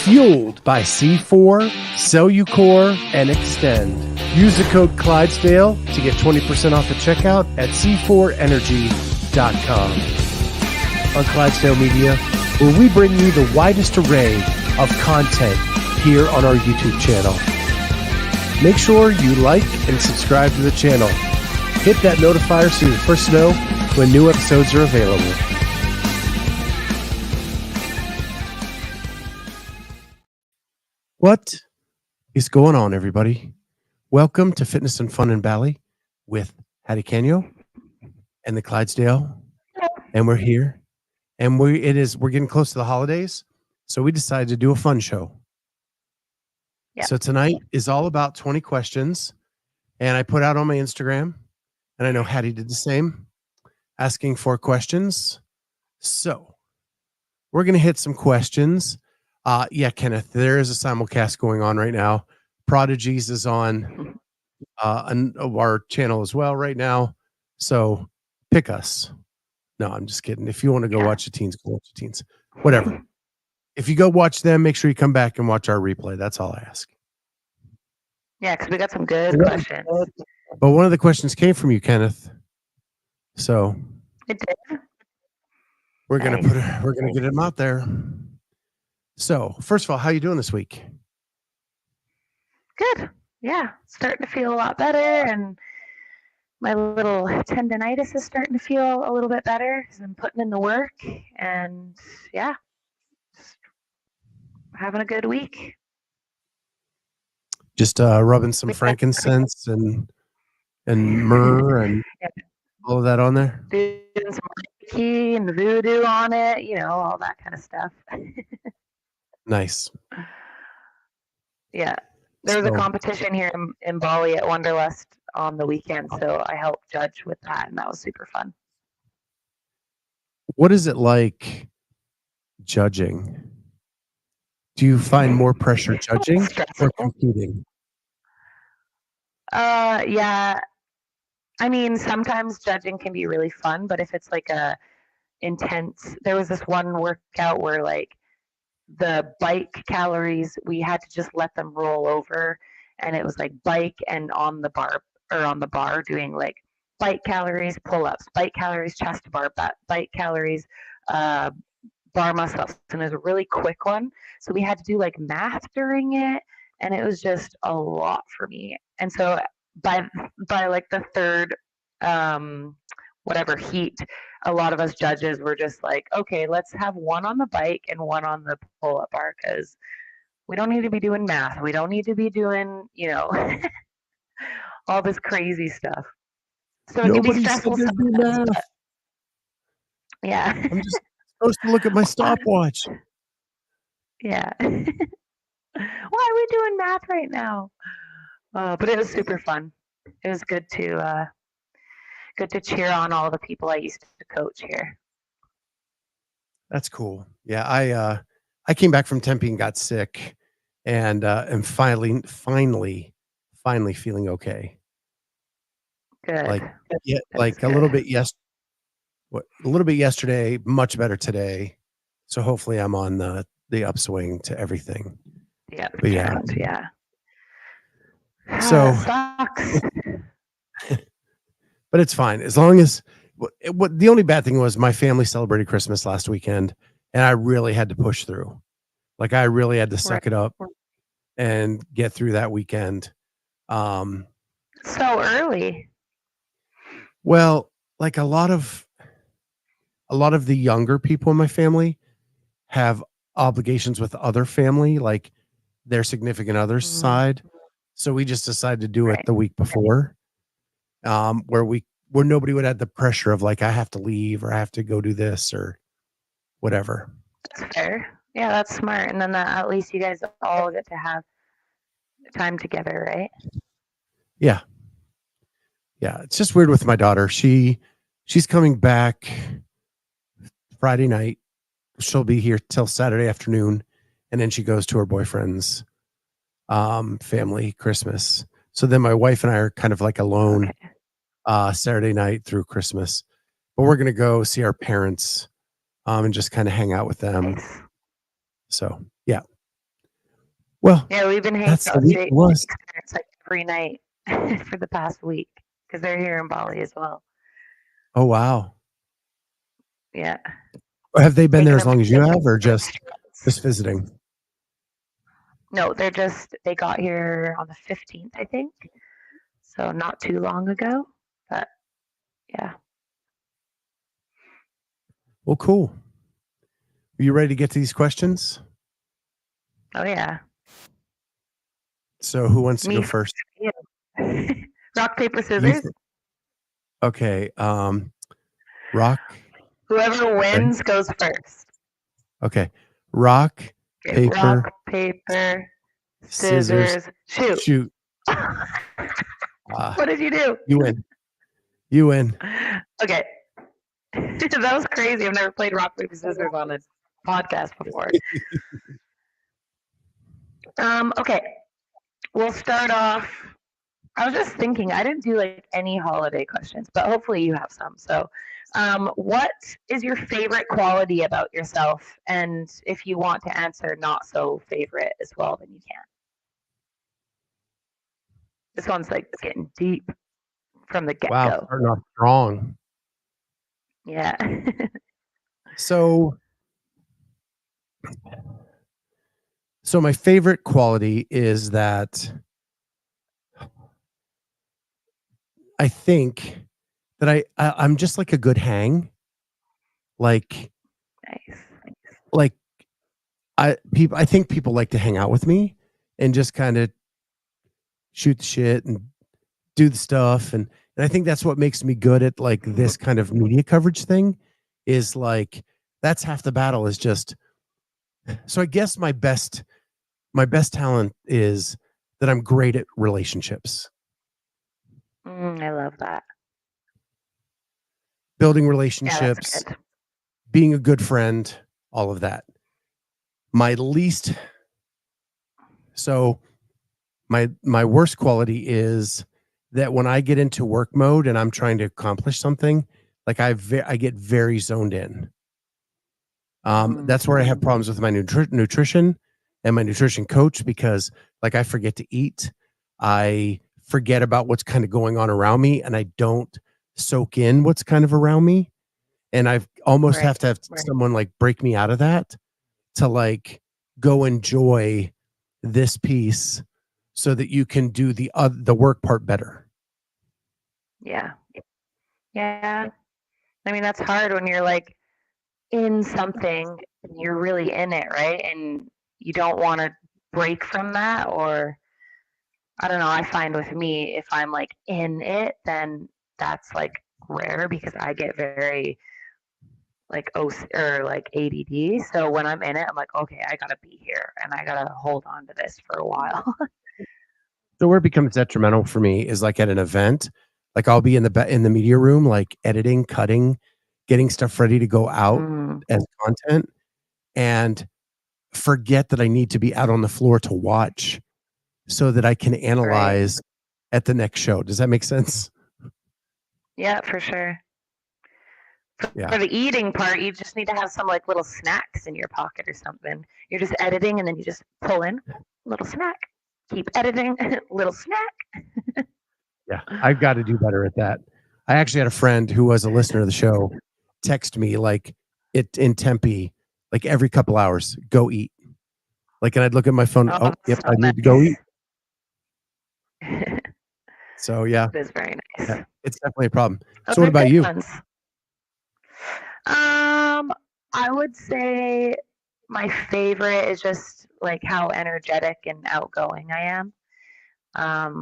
Fueled by C4, Cellucor, and Extend. Use the code Clydesdale to get 20% off at checkout at c4energy.com. On Clydesdale Media, where we bring you the widest array of content here on our YouTube channel. Make sure you like and subscribe to the channel. Hit that notifier so you're the first to know when new episodes are available. What is going on, everybody? Welcome to Fitness and Fun in Bali with Hattie Kanyo and the Clydesdale. And we're here. And we're getting close to the holidays. So we decided to do a fun show. Yeah. So tonight is all about 20 questions. And I put out on my Instagram, and I know Hattie did the same, asking for questions. So we're going to hit some questions. Yeah, Kenneth, there is a simulcast going on right now. Prodigies is on our channel as well right now. So pick us. No, I'm just kidding. If you want to go watch the teens, go watch the teens. Whatever. If you go watch them, make sure you come back and watch our replay. That's all I ask. Yeah, because we got some good questions. But one of the questions came from you, Kenneth. So it did. We're gonna get them out there. So, first of all, how you doing this week? Good. Yeah, starting to feel a lot better, and my little tendonitis is starting to feel a little bit better because I'm putting in the work, and yeah, just having a good week. Just rubbing some frankincense and myrrh and all of that on there. Doing some Reiki and voodoo on it, all that kind of stuff. Nice. Yeah. There was a competition here in Bali at Wanderlust on the weekend, so I helped judge with that, and that was super fun. What is it like judging? Do you find more pressure judging or competing? Yeah. I mean, sometimes judging can be really fun, but if it's like there was this one workout where like the bike calories, we had to just let them roll over, and it was like bike and on the bar doing like bike calories, pull-ups, bike calories, chest to bar, bike calories, bar muscle-ups, and it was a really quick one. So we had to do like math during it, and it was just a lot for me. And so by like the third whatever heat, a lot of us judges were just like, okay, let's have one on the bike and one on the pull-up bar, because we don't need to be doing math. We don't need to be doing, all this crazy stuff. So it can be stressful sometimes. Yeah. I'm just supposed to look at my stopwatch. Yeah. Why are we doing math right now? But it was super fun. It was good to cheer on all the people I used to coach here. That's cool. Yeah, I came back from Tempe and got sick, and am finally feeling okay. Good. Like a little bit yesterday, much better today. So hopefully I'm on the upswing to everything. Yeah. But yeah. So sucks. But it's fine as long as what the only bad thing was my family celebrated Christmas last weekend, and I really had to push through. Like I really had to suck it up and get through that weekend. So early. Well, like a lot of the younger people in my family have obligations with other family, like their significant other's side. So we just decided to do it the week before. Where nobody would have the pressure of like, I have to leave or I have to go do this or whatever. That's fair. Yeah, that's smart. And then at least you guys all get to have time together, right? Yeah. Yeah. It's just weird with my daughter. She's coming back Friday night. She'll be here till Saturday afternoon. And then she goes to her boyfriend's family Christmas. So then my wife and I are kind of like alone Saturday night through Christmas, but we're going to go see our parents and just kind of hang out with them. So yeah, Well, Yeah, we've been hanging that's the out week state it was. experience like every night for the past week because they're here in Bali as well. Oh, wow. Yeah. Have they been there Taking as them long as you to have, or different just restaurants. visiting? No, they got here on the 15th, I think. So not too long ago. But yeah. Well, cool. Are you ready to get to these questions? Oh yeah. So who wants to Me go first. first? Yeah. Rock, paper, You scissors. okay. Rock. Whoever Okay. wins goes first. Okay. Rock, Okay, paper, rock, paper, scissors, scissors, shoot. shoot. What did you do? You win. You win. Okay. That was crazy. I've never played rock, paper, scissors on a podcast before. Okay. We'll start off. I was just thinking, I didn't do like any holiday questions, but hopefully you have some. So, what is your favorite quality about yourself? And if you want to answer not so favorite as well, then you can. This one's like getting deep from the get Wow, go. starting off strong. Yeah. So my favorite quality is that I think that I'm just like a good hang. Like Nice. like I think people like to hang out with me and just kind of shoot the shit and do the stuff, and I think that's what makes me good at like this kind of media coverage thing is like that's half the battle is just so I guess my best talent is that I'm great at relationships. I love that. Building Yeah, relationships, that's good. being a good friend, all of that. My least so my worst quality is that when I get into work mode and I'm trying to accomplish something, like I get very zoned in. That's where I have problems with my nutrition and my nutrition coach because like I forget to eat. I forget about what's kind of going on around me and I don't soak in what's kind of around me. And I've almost Right. have to have someone like break me out of that to like go enjoy this piece so that you can do the work part better. Yeah. Yeah. I mean, that's hard when you're like in something and you're really in it, right? And you don't want to break from that. Or I don't know. I find with me, if I'm like in it, then that's like rare because I get very like or like ADD. So when I'm in it, I'm like, okay, I gotta be here and I gotta hold on to this for a while. So where it becomes detrimental for me is like at an event, like I'll be in the media room, like editing, cutting, getting stuff ready to go out as content, and forget that I need to be out on the floor to watch so that I can analyze at the next show. Does that make sense? Yeah, for sure. Yeah. For the eating part, you just need to have some like little snacks in your pocket or something. You're just editing and then you just pull in a little snack. Keep editing, little snack. Yeah. I've got to do better at that. I actually had a friend who was a listener of the show text me like it in Tempe, like every couple hours, go eat. Like, and I'd look at my phone. Oh, yep, I need to go eat. So yeah, it is very nice. yeah, it's definitely a problem. Those So what about you? I would say my favorite is just like how energetic and outgoing I am.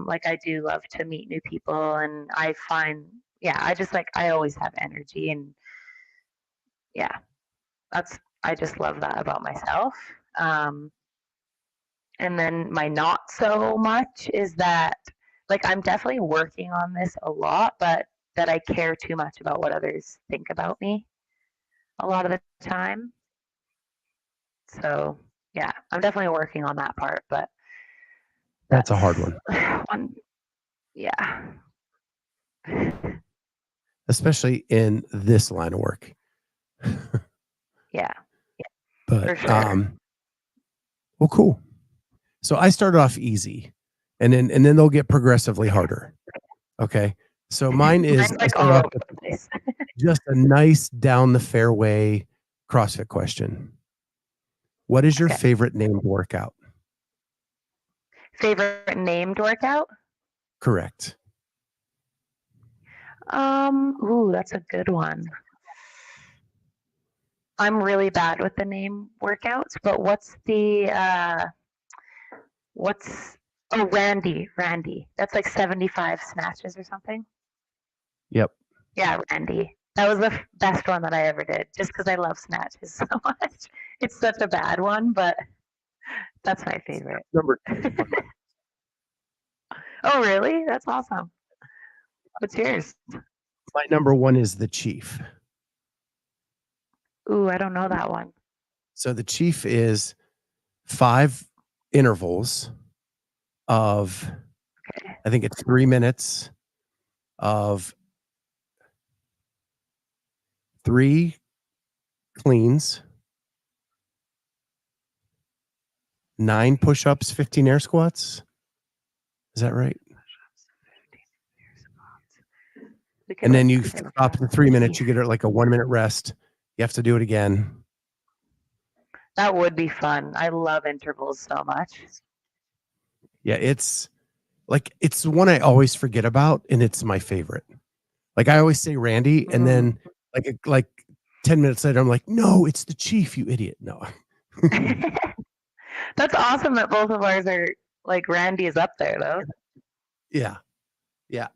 Like I do love to meet new people, and I find, yeah, I just like I always have energy, and yeah, I just love that about myself. Um, and then my not so much is that like I'm definitely working on this a lot, but that I care too much about what others think about me a lot of the time. So yeah, I'm definitely working on that part, but That's a hard one. Yeah. Especially in this line of work. Yeah. But For sure. well, cool. So I started off easy, and then they'll get progressively harder. Okay. So mine is Mine's I like start all off over with the place. just a nice down the fairway CrossFit question. What is your Okay. favorite named workout? Favorite named workout? Correct. Ooh, that's a good one. I'm really bad with the name workouts, but what's oh, Randy. That's like 75 snatches or something. Yep. Yeah, Randy. That was the best one that I ever did, just because I love snatches so much. It's such a bad one, but that's my favorite. Number Oh, really? That's awesome. What's yours? my number one is the Chief. Ooh, I don't know that one. So the Chief is 5 intervals of, Okay. I think it's 3 minutes of 3 cleans, 9 push-ups, 15 air squats. Is that right? And then you stop the 3 minutes, you get like a 1 minute rest. You have to do it again. That would be fun. I love intervals so much. Yeah, it's one I always forget about, and it's my favorite. Like I always say Randy, and then like 10 minutes later, I'm like, no, it's the Chief, you idiot. No. That's awesome that both of ours are like Randy is up there though. Yeah. Yeah.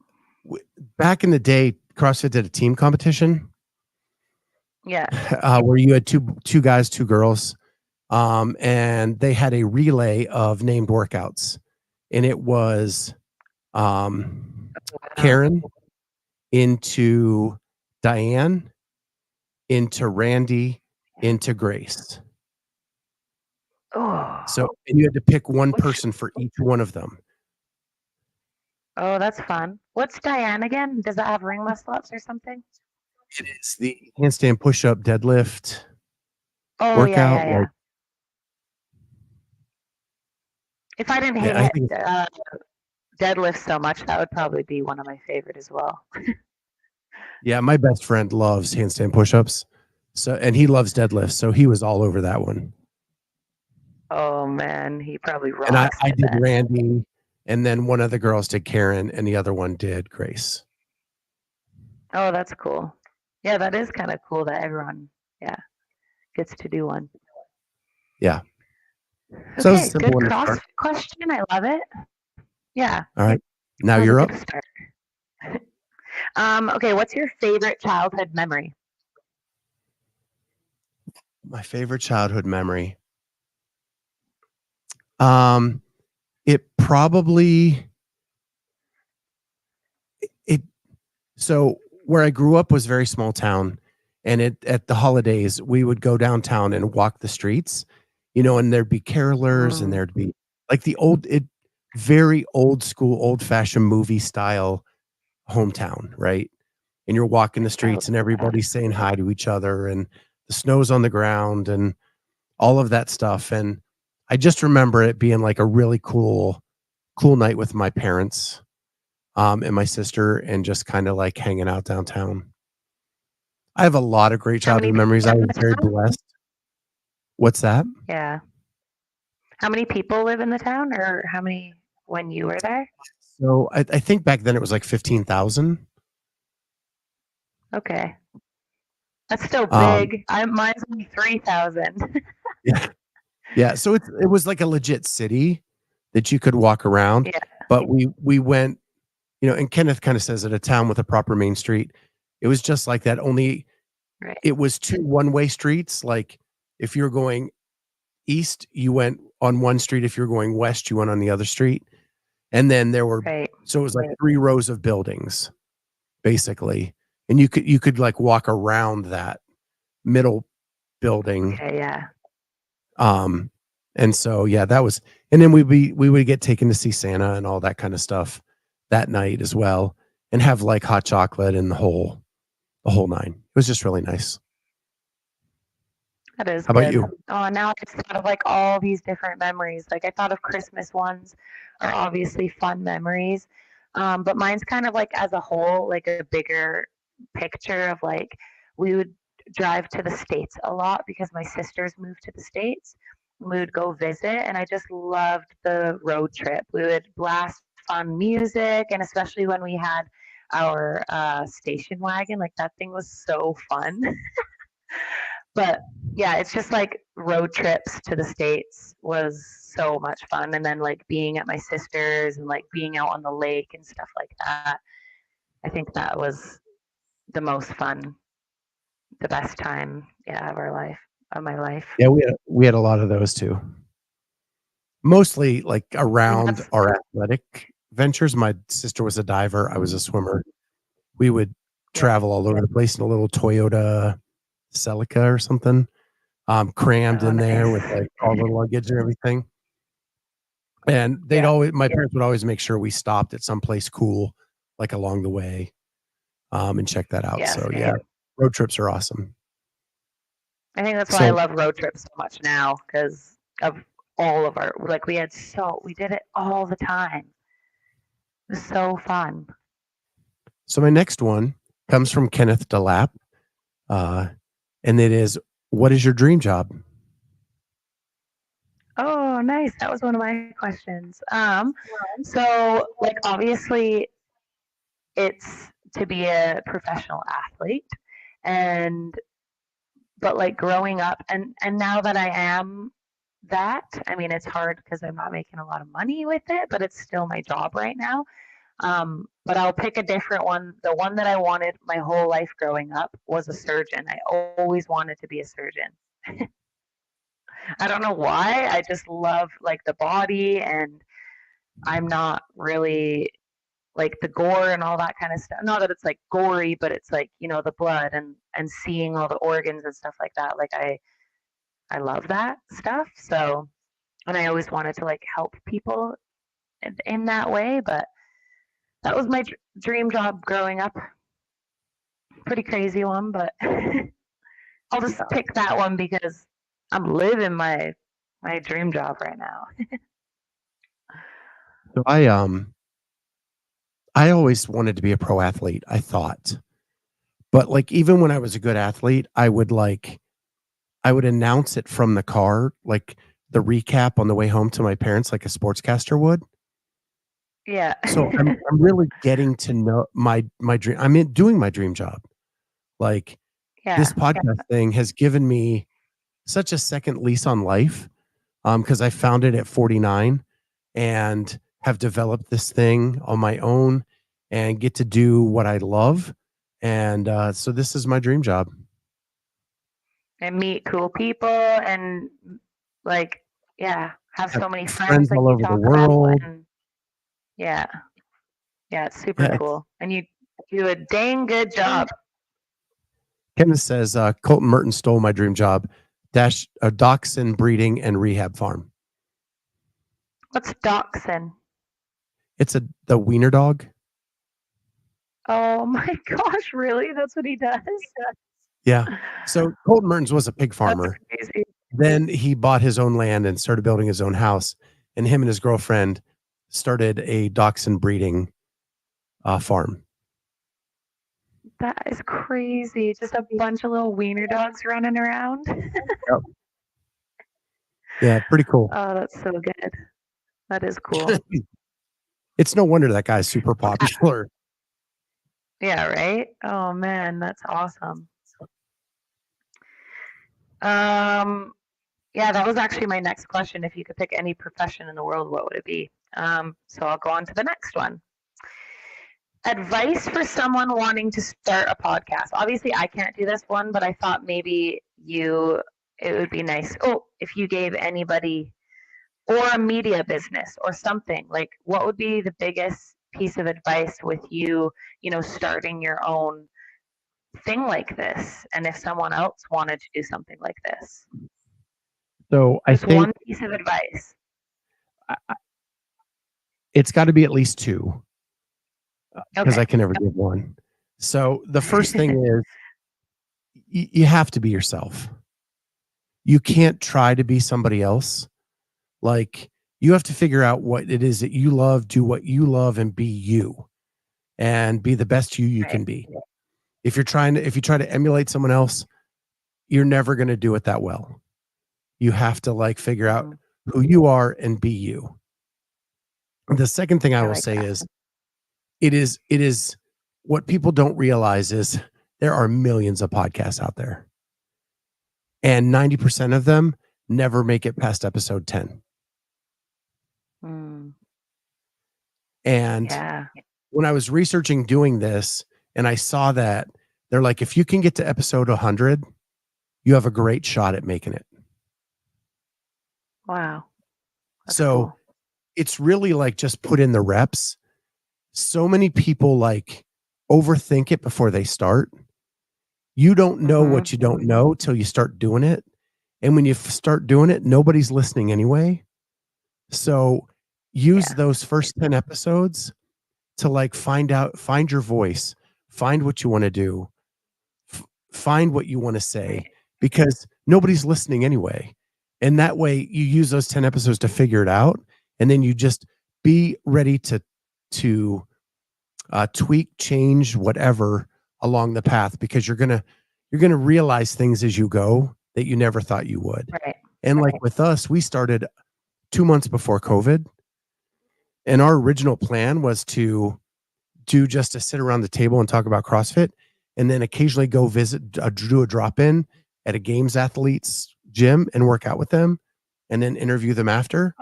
Back in the day, CrossFit did a team competition. Yeah. Where you had two guys, 2 girls, and they had a relay of named workouts, and it was Karen into Diane, into Randy, into Grace. Oh. So, and you had to pick one person for each one of them. Oh, that's fun. What's Diane again? Does that have ring muscle ups or something? It is the handstand push-up deadlift Oh, workout. yeah. Like, If I didn't I hit think deadlift so much, that would probably be one of my favorite as well. yeah, my best friend loves handstand push-ups. So, and he loves deadlifts, so he was all over that one. Oh man, he probably And I rocks did it then. Randy, and then one of the girls did Karen, and the other one did Grace. Oh, that's cool. Yeah, that is kind of cool that everyone, gets to do one. Yeah. So Okay, it's a simple good one to start. CrossFit question. I love it. Yeah, All right. Now that was a you're up. good start. Okay, what's your favorite childhood memory? My favorite childhood memory. It probably it so where I grew up was a very small town, and at the holidays we would go downtown and walk the streets, and there'd be carolers and there'd be like very old school, old fashioned movie style hometown, right? And you're walking the streets and everybody's saying hi to each other, and the snow's on the ground and all of that stuff. And I just remember it being like a really cool night with my parents, and my sister, and just kind of like hanging out downtown. I have a lot of great How many childhood people memories. I live in was the very town? blessed. What's that? Yeah. How many people live in the town, or how many when you were there? So I think back then it was like 15,000. Okay, that's still Um, big. Mine's only 3,000. yeah, yeah. So it was like a legit city that you could walk around. Yeah. But we went, and Kenneth kind of says it, a town with a proper main street. It was just like that. Only Right. it was 2 one-way streets. Like if you're going east, you went on one street. If you're going west, you went on the other street. And then there were, Right. so it was like 3 rows of buildings, basically. And you could like walk around that middle building. Okay. Yeah. And so yeah, that was, and then we would get taken to see Santa and all that kind of stuff that night as well, and have like hot chocolate and the whole 9. It was just really nice. That is How about good. you? Oh, now I just thought of like all these different memories. Like I thought of Christmas ones are obviously fun memories. But mine's kind of like as a whole, like a bigger picture of like we would drive to the States a lot because my sisters moved to the States. We would go visit, and I just loved the road trip. We would blast fun music, and especially when we had our station wagon, like that thing was so fun. But yeah, it's just like road trips to the States was so much fun. And then like being at my sister's and like being out on the lake and stuff like that. I think that was the most fun, the best time, yeah, of my life. Yeah, we had a lot of those too. Mostly like And around that's, our athletic ventures. My sister was a diver. I was a swimmer. We would yeah, travel all over the place in a little Toyota Celica or something, crammed oh, in there with nice. like all the luggage and everything. And Yeah, my parents would always make sure we stopped at some place cool, like along the way, and check that out. yeah, So yeah, same. road trips are awesome. I think that's why I So love road trips so much now because of all of our, like, we did it all the time. It was so fun. so my next one comes from Kenneth DeLapp, uh, and it is, what is your dream job? Oh, nice. That was one of my questions. So like obviously it's to be a professional athlete and but like growing up and now that I am that, I mean it's hard because I'm not making a lot of money with it, but it's still my job right now. But I'll pick a different one. The one that I wanted my whole life growing up was a surgeon. I always wanted to be a surgeon. I don't know why. I just love like the body and I'm not really like the gore and all that kind of stuff. Not that it's like gory, but it's like, you know, the blood and seeing all the organs and stuff like that. Like I love that stuff. So, and I always wanted to like help people in that way, but that was my dream job growing up. Pretty crazy one, but I'll just pick that one because I'm living my dream job right now. So I always wanted to be a pro athlete, I thought. But like even when I was a good athlete, I would announce it from the car, like the recap on the way home to my parents, like a sportscaster would. Yeah. So I'm really getting to know my dream. I'm doing my dream job. Like this Yeah. podcast thing has given me such a second lease on life, because I found it at 49 and have developed this thing on my own and get to do what I love. And so this is my dream job. And meet cool people and like yeah, have Have so many friends friends like all you over the talk about world. and yeah, yeah, it's super Yeah, cool. And you do a dang good job. Kenneth says Colton Merton stole my dream job. Dash a dachshund breeding and rehab farm. What's dachshund? It's the wiener dog. Oh my gosh, really? That's what he does? Yeah. So Colton Mertens was a pig That's farmer. crazy. Then he bought his own land and started building his own house. And him and his girlfriend started a dachshund breeding farm. That is crazy. Just a bunch of little wiener dogs running around. Yep. Yeah, pretty cool. Oh, that's so good. That is cool. It's no wonder that guy's super popular. Yeah, right? Oh man, that's awesome. Um, yeah, that was actually my next question. If you could pick any profession in the world, what would it be? So I'll go on to the next one. Advice for someone wanting to start a podcast. Obviously, I can't do this one, but I thought maybe it would be nice. Oh, if you gave anybody or a media business or something, like what would be the biggest piece of advice with you, you know, starting your own thing like this? And if someone else wanted to do something like this, So I just think one piece of advice. it's got to be at least two, because Okay. I can never give one. So the first thing is you have to be yourself. You can't try to be somebody else. Like, you have to figure out what it is that you love, do what you love, and be you, and be the best you Right. can be. If you try to emulate someone else, you're never going to do it that well. You have to like figure out who you are and be you. The second thing I will say is it is what people don't realize is there are millions of podcasts out there, and 90% of them never make it past episode 10. And when I was researching doing this and I saw that, they're like, if you can get to episode 100, you have a great shot at making it. Wow. That's cool. It's really like just put in the reps. So many people like overthink it before they start. You don't know what you don't know till you start doing it. And when you start doing it, nobody's listening anyway. So use those first 10 episodes to like find your voice, find what you want to do, find what you want to say, because nobody's listening anyway. And that way you use those 10 episodes to figure it out. And then you just be ready to tweak, change, whatever along the path, because you're going to realize things as you go that you never thought you would. Right. And like with us, we started 2 months before COVID. And our original plan was to do just to sit around the table and talk about CrossFit, and then occasionally go visit, do a drop-in at a games athlete's gym and work out with them, and then interview them after.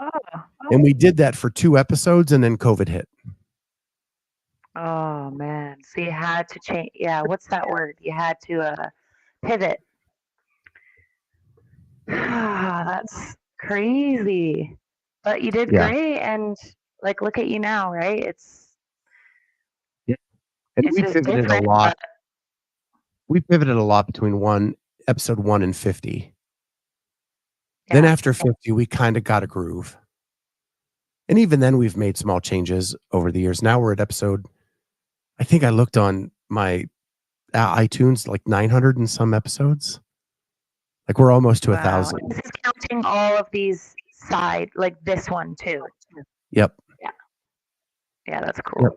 And we did that for 2 episodes, and then COVID hit. Oh man. So you had to change. Yeah. What's that word? You had to pivot. That's crazy. But you did great, and like look at you now, right? It's and we pivoted a lot. We pivoted a lot between episode 1 and 50. Then after 50, we kind of got a groove. And even then we've made small changes over the years. Now we're at episode, I think I looked on my iTunes, like 900 and some episodes. Like we're almost to 1,000. This is counting all of these side, like this one too. Yep. Yeah, that's cool. Yep.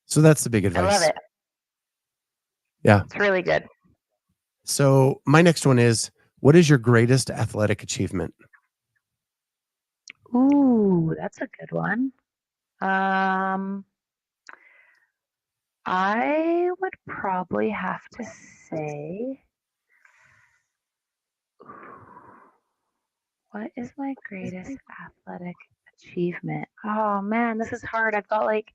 So that's the big advice. I love it. Yeah. It's really good. So my next one is, what is your greatest athletic achievement? Ooh, that's a good one. I would probably have to say, what is my greatest athletic achievement? Oh man, this is hard. I've got like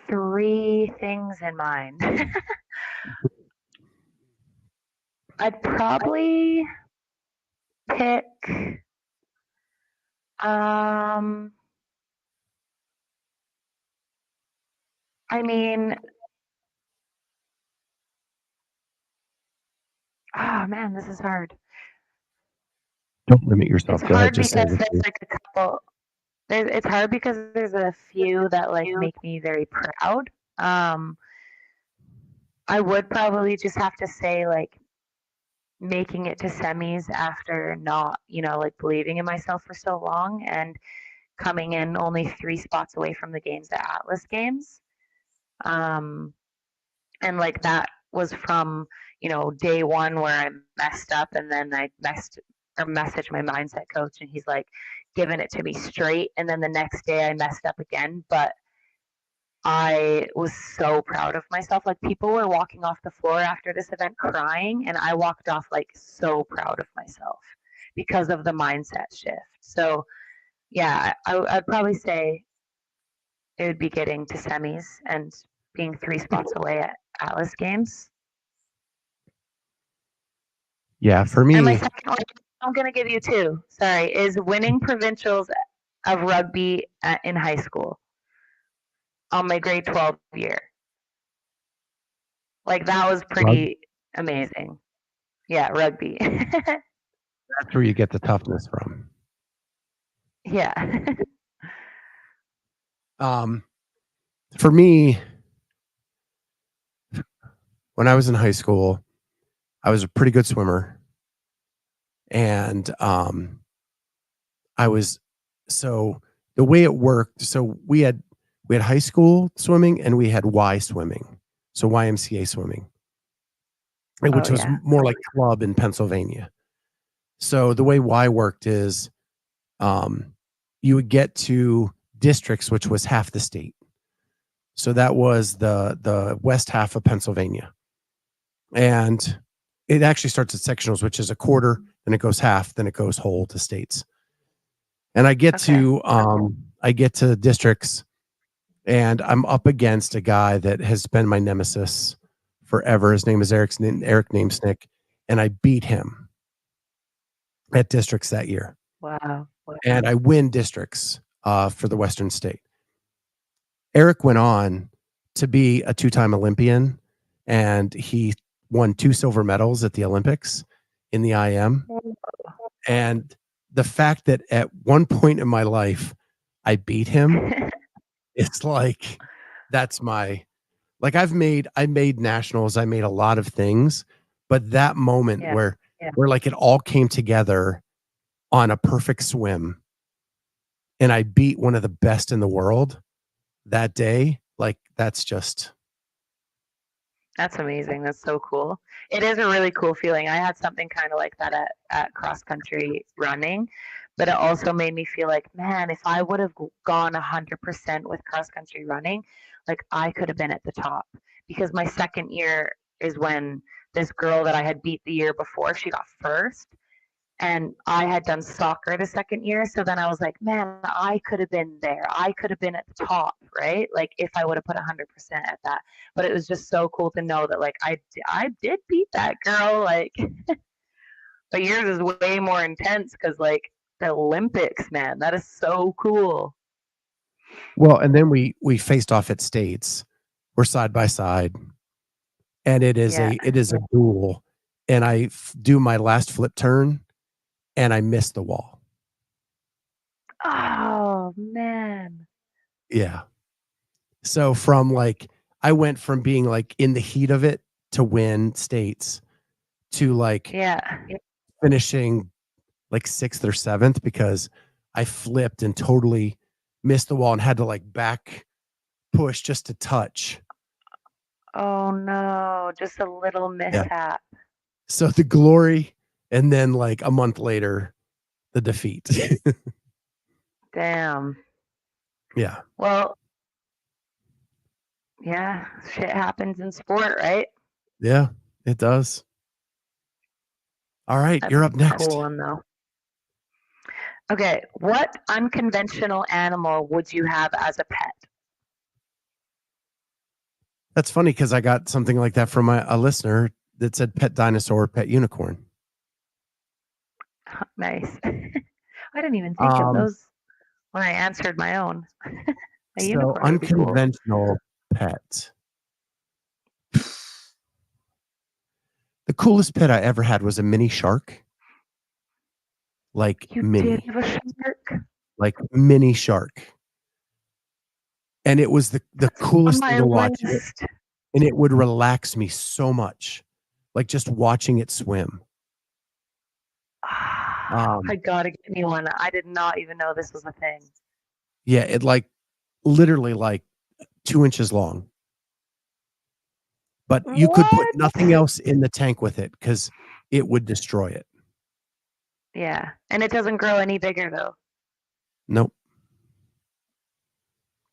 3 things in mind. I'd probably pick I mean, oh man, this is hard. Don't limit yourself. It's hard because there's like a couple. It's hard because there's a few that like make me very proud. I would probably just have to say like making it to semis after not, like believing in myself for so long and coming in only 3 spots away from the games at Atlas Games. And like that was from, day one where I messed up, and then I messaged my mindset coach, and he's like giving it to me straight. And then the next day I messed up again, but I was so proud of myself. Like people were walking off the floor after this event crying, and I walked off like so proud of myself because of the mindset shift. So yeah, I'd probably say it would be getting to semis and being 3 spots away at Atlas Games. Yeah, for me. And my second one, I'm going to give you 2, sorry, is winning provincials of rugby in high school on my grade 12 year. Like that was pretty amazing. Yeah, rugby. That's where you get the toughness from. Yeah. For me, when I was in high school, I was a pretty good swimmer, and I was so the way it worked. So we had high school swimming and we had Y swimming, so YMCA swimming, Oh which was yeah. more like club in Pennsylvania. So the way Y worked is um, you would get to districts, which was half the state. So that was the west half of Pennsylvania, and it actually starts at sectionals, which is a quarter, then it goes half, then it goes whole to states. And Okay. I get to districts, and I'm up against a guy that has been my nemesis forever. His name is Eric Namesnick, and I beat him at districts that year, Wow. and I win districts for the Western State. Eric went on to be a two-time Olympian, and he won 2 silver medals at the Olympics in the IM. And the fact that at one point in my life I beat him, it's like that's my like I made nationals, I made a lot of things, but that moment Yeah. where like it all came together on a perfect swim and I beat one of the best in the world that day, like that's just That's amazing. That's so cool. It is a really cool feeling. I had something kind of like that at cross country running, but it also made me feel like, man, if I would have gone 100% with cross country running, like I could have been at the top. Because my second year is when this girl that I had beat the year before, she got first. And I had done soccer the second year. So then I was like, man, I could have been there. I could have been at the top, right? Like if I would have put 100% at that. But it was just so cool to know that like I did beat that girl. Like, but yours is way more intense because like the Olympics, man, that is so cool. well, and then we faced off at states. We're side by side and Yeah. it is a duel and do my last flip turn and I miss the wall. Oh man. Yeah. So from like I went from being like in the heat of it to win states to like Yeah. finishing like 6th or 7th because I flipped and totally missed the wall and had to like back push just to touch. Oh no, just a little Yeah. mishap. So the glory and then like a month later the defeat. Damn. Yeah. Well, yeah, shit happens in sport, right? Yeah, it does. All right, That's you're a up cool next. one though. Okay, what unconventional animal would you have as a pet? That's funny because I got something like that from a listener that said pet dinosaur, pet unicorn. Nice. I didn't even think of Um, those when I answered my own. A so unicorn would be cool. unconventional pet. The coolest pet I ever had was a mini shark, You did have a shark? like mini shark. And it was the That's on coolest thing my to watch. list. And it would relax me so much, like just watching it swim. I gotta get me one. I did not even know this was a thing. Yeah, it like literally like 2 inches long. But you could put What? nothing else in the tank with it because it would destroy it. Yeah, and it doesn't grow any bigger though. Nope.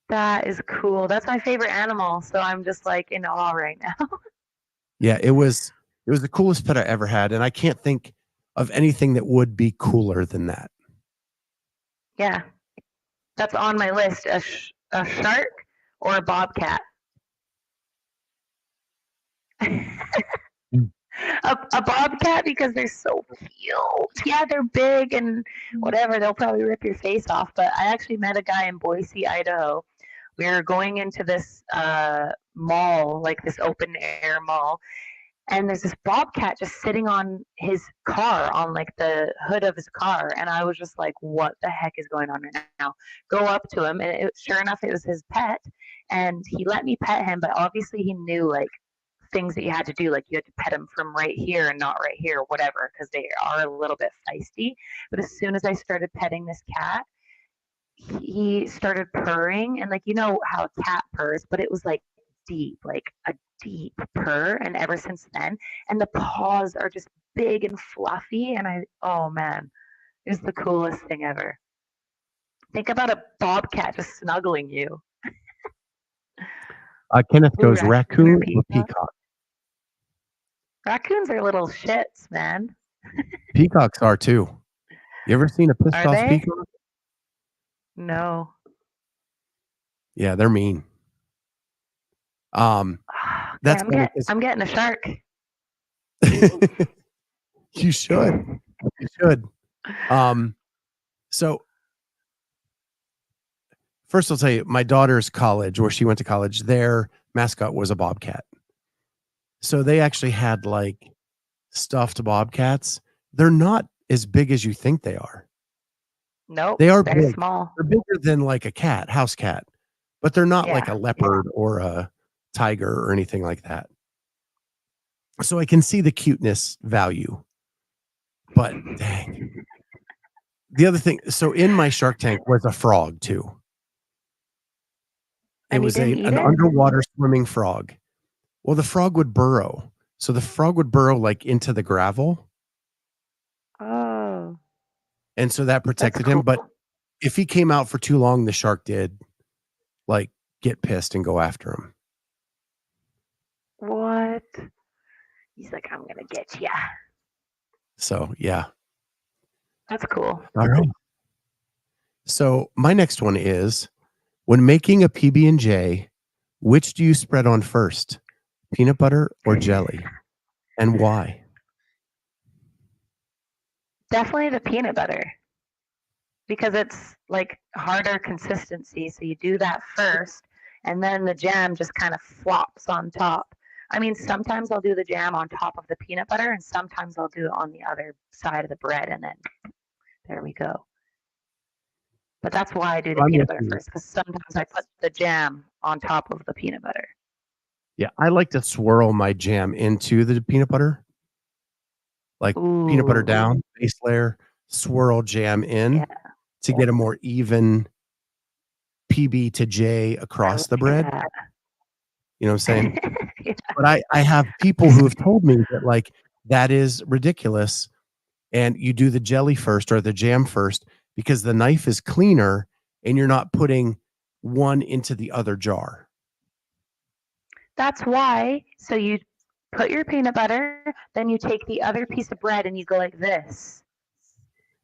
That is cool. That's my favorite animal, so I'm just like in awe right now. Yeah, it was the coolest pet I ever had, and I can't think of anything that would be cooler than that. Yeah, that's on my list. A shark or a bobcat. Mm. A bobcat because they're so cute. Yeah, they're big and whatever. They'll probably rip your face off. But I actually met a guy in Boise, Idaho. We were going into this mall, like this open air mall, and there's this bobcat just sitting on his car, on like the hood of his car, and I was just like, what the heck is going on right now? Go up to him, and sure enough, it was his pet, and he let me pet him, but obviously he knew like things that you had to do, like you had to pet him from right here and not right here, whatever, because they are a little bit feisty. But as soon as I started petting this cat, he started purring, and like you know how a cat purrs, but it was like deep, like a deep purr. And ever since then, and the paws are just big and fluffy, and oh man, it was the coolest thing ever. Think about a bobcat just snuggling you. Kenneth Ooh, goes raccoon or raccoon or peacock? peacock. Raccoons are little shits, man. Peacocks are too. You ever seen a pissed Are off they? peacock? No. Yeah, they're mean. Okay, That's funny 'cause I'm getting a shark. you should. You should. So first I'll tell you, my daughter's college, where she went to college, their mascot was a bobcat. So they actually had like stuffed bobcats. They're not as big as you think they are. Nope, They are they're big. small. They're bigger than like a cat, house cat, but they're not like a Yeah. leopard or a tiger or anything like that. So I can see the cuteness value, but dang. The other thing, so in my Shark Tank was a frog too. It And you was didn't eat an it? underwater swimming frog. Well, the frog would burrow. So the frog would burrow like into the gravel. Oh, And so that that's protected cool. him. But if he came out for too long, the shark did like get pissed and go after him. What? He's like, I'm gonna get ya. So yeah. That's cool. All right. So my next one is, when making a PB&J, which do you spread on first? Peanut butter or jelly? And why? Definitely the peanut butter, because it's like harder consistency. So you do that first, and then the jam just kind of flops on top. I mean, sometimes I'll do the jam on top of the peanut butter, and sometimes I'll do it on the other side of the bread, and then there we go. But that's why I do the I'm peanut with butter you. first, because sometimes I put the jam on top of the peanut butter. Yeah, I like to swirl my jam into the peanut butter. Like peanut butter Ooh, down, base layer, swirl jam in yeah, to get a more even PB to J I across the like bread. that. You know what I'm saying? Yeah. But I have people who have told me that like that is ridiculous, and you do the jelly first or the jam first because the knife is cleaner and you're not putting one into the other jar. That's why. So you put your peanut butter, then you take the other piece of bread and you go like this,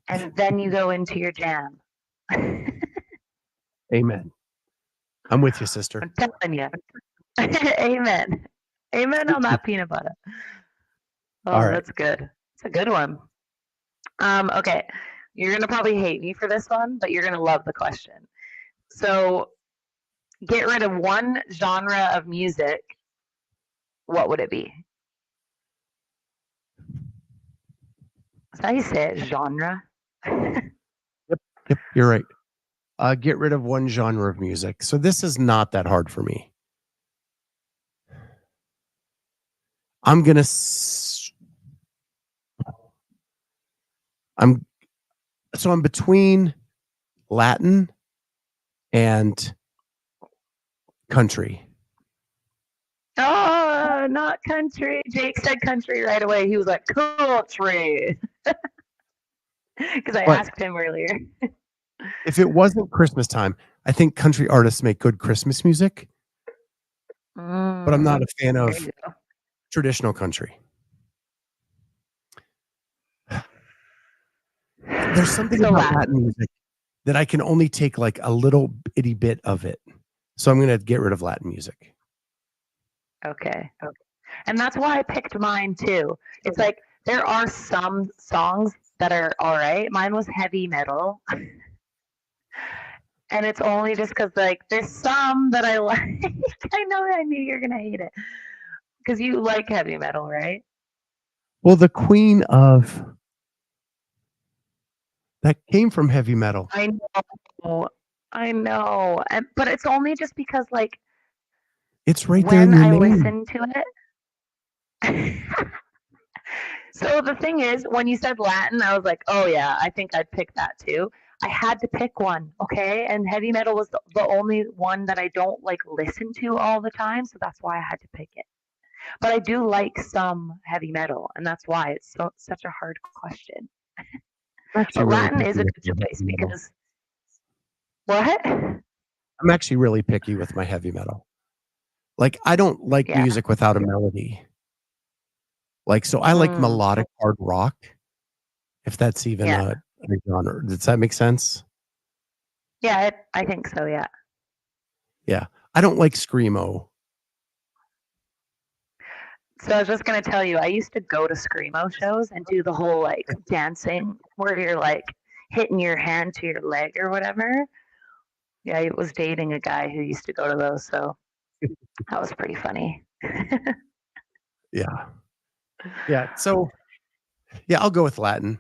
and then you go into your jam. Amen. I'm with you, sister. I'm telling you. Amen. Amen on that peanut butter. All Oh, right. that's good. It's a good one. Okay. You're gonna probably hate me for this one, but you're gonna love the question. So get rid of one genre of music, what would it be? Is that how you say it? Genre? Yep, you're right. Get rid of one genre of music. So this is not that hard for me. I'm gonna. I'm between Latin and country. Oh, not country. Jake said country right away. He was like, country. Because I But asked him earlier. if it wasn't Christmas time, I think country artists make good Christmas music, but I'm not a fan There of you go. traditional country. There's something So about Latin. Latin music that I can only take like a little itty bit of it. So I'm going to get rid of Latin music. Okay. And that's why I picked mine too. It's like there are some songs that are all right. Mine was heavy metal. And it's only just because like there's some that I like. I knew you're gonna hate it. Because you like heavy metal, right? Well, the queen of that came from heavy metal. I know. I know. But it's only just because like It's right there in when your I name. listen to it, So the thing is, when you said Latin, I was like, oh yeah, I think I'd pick that too. I had to pick one, okay? And heavy metal was the only one that I don't like listen to all the time, so that's why I had to pick it. But I do like some heavy metal, and that's why it's such a hard question. I'm actually But really Latin picky is a with good my choice heavy metal. because what? I'm actually really picky with my heavy metal. Like, I don't like Yeah. music without a melody. Like, so I like Mm, melodic hard rock, if that's even yeah. a genre. Does that make sense? Yeah, I think so, yeah. Yeah. I don't like screamo. So I was just gonna tell you, I used to go to screamo shows and do the whole like dancing where you're like hitting your hand to your leg or whatever. Yeah, I was dating a guy who used to go to those, so that was pretty funny. Yeah. Yeah. So, yeah, I'll go with Latin.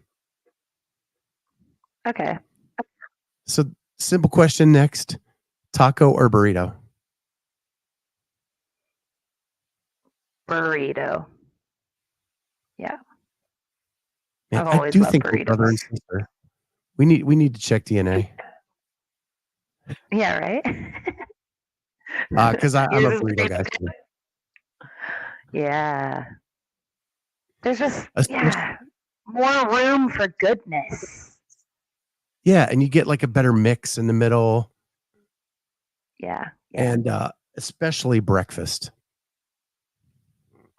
Okay. So, simple question next: taco or burrito? Burrito. Yeah. Man, I've I always do loved think we're brother and burritos. sister. We need to check DNA. Yeah, right? Because I'm a Yours is burrito pretty guy good. too. Yeah. There's just, Especially, yeah, more room for goodness. yeah, and you get like a better mix in the middle, Yeah. Yeah. and especially breakfast.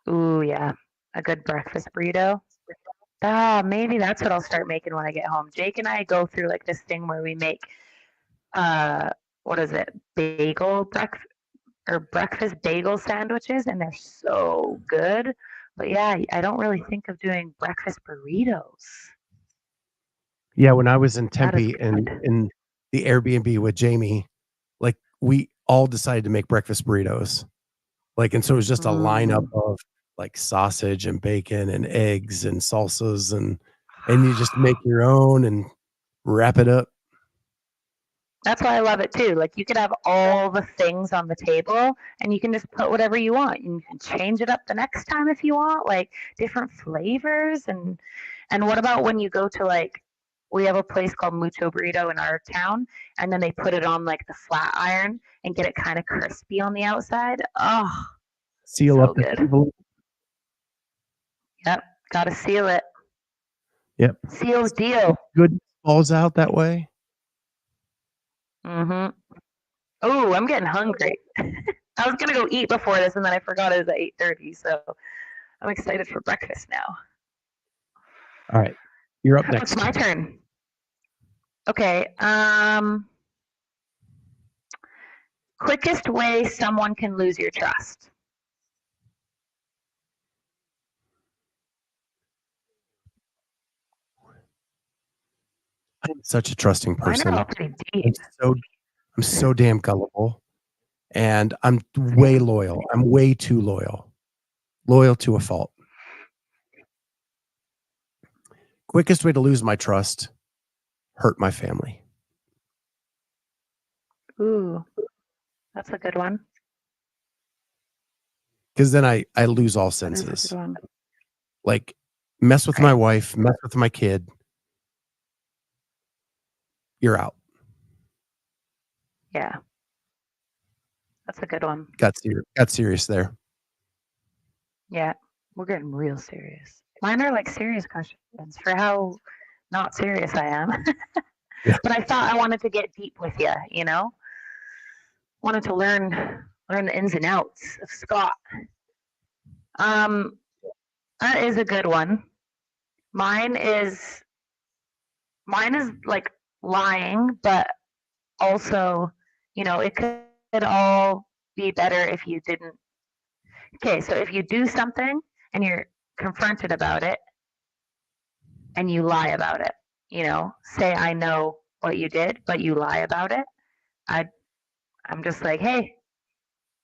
Ooh, yeah. A good breakfast burrito. Ah, maybe that's what I'll start making when I get home. Jake and I go through like this thing where we make uh what is it? Bagel breakfast or breakfast bagel sandwiches and they're so good. But yeah, I don't really think of doing breakfast burritos. Yeah, when I was in That is Tempe and good. in the Airbnb with Jamie, like we all decided to make breakfast burritos. Like, and so it was just a lineup Mm. of like sausage and bacon and eggs and salsas and you just make your own and wrap it up. That's why I love it too. Like you could have all the things on the table and you can just put whatever you want. You can change it up the next time if you want, like different flavors and what about when you go to like we have a place called Mucho Burrito in our town and then they put it on like the flat iron and get it kind of crispy on the outside. Oh, Seal up so the good. envelope. Yep, got to seal it. Yep. Seal deal. Good falls out that way. Mhm. Oh, I'm getting hungry. I was gonna go eat before this, and then I forgot it was at 8:30. So I'm excited for breakfast now. All right. You're up It's next. my turn. Okay. Quickest way someone can lose your trust. I'm such a trusting Mine are all person. pretty I'm deep. so I'm so damn gullible and I'm way Same. loyal. I'm way too loyal. Loyal to a fault. Quickest way to lose my trust, hurt my family. Ooh, that's a good one. Because then I lose all That is a good senses. one. Like mess with my Right. wife, mess with my kid, you're out. Yeah, that's a good one. Got serious there. Yeah, we're getting real serious. Mine are like serious questions for how not serious I am. Yeah. But I thought I wanted to get deep with you, you know? Wanted to learn the ins and outs of Scott. Um, that is a good one. Mine is mine is like lying, but also, it could all be better if you didn't. Okay, so if you do something and you're confronted about it and you lie about it, say I know what you did, but you lie about it. I I'm just like, hey,